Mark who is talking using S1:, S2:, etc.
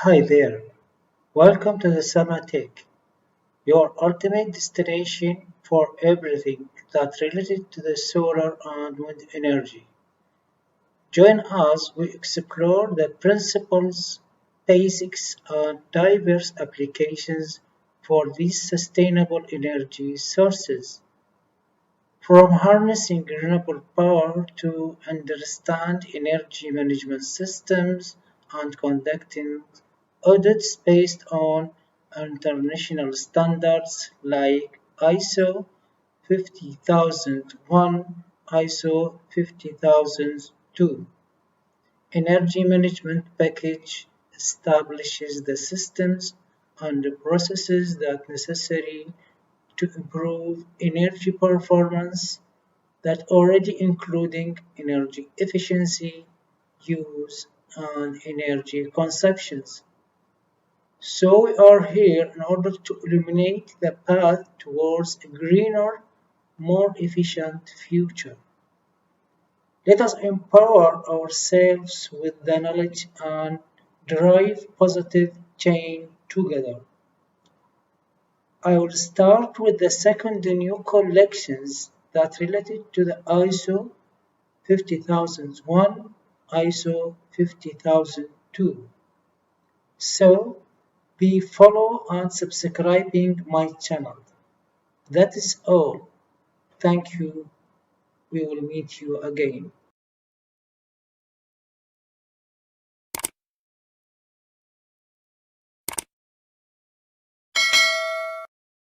S1: Hi there, welcome to the Summer Tech, your ultimate destination for everything that related to the solar and wind energy. Join us, we explore the principles, basics, and diverse applications for these sustainable energy sources. From harnessing renewable power to understand energy management systems and conducting audits based on international standards like ISO 50001, ISO 50002. Energy Management Package establishes the systems and the processes that necessary to improve energy performance that already including energy efficiency, use, and energy consumptions. So we are here in order to illuminate the path towards a greener, more efficient future. Let us empower ourselves with the knowledge and drive positive change together. I will start with the second new collections that related to the ISO 50001, ISO 50002. So be follow and subscribing my channel. That is all. Thank you. We will meet you again.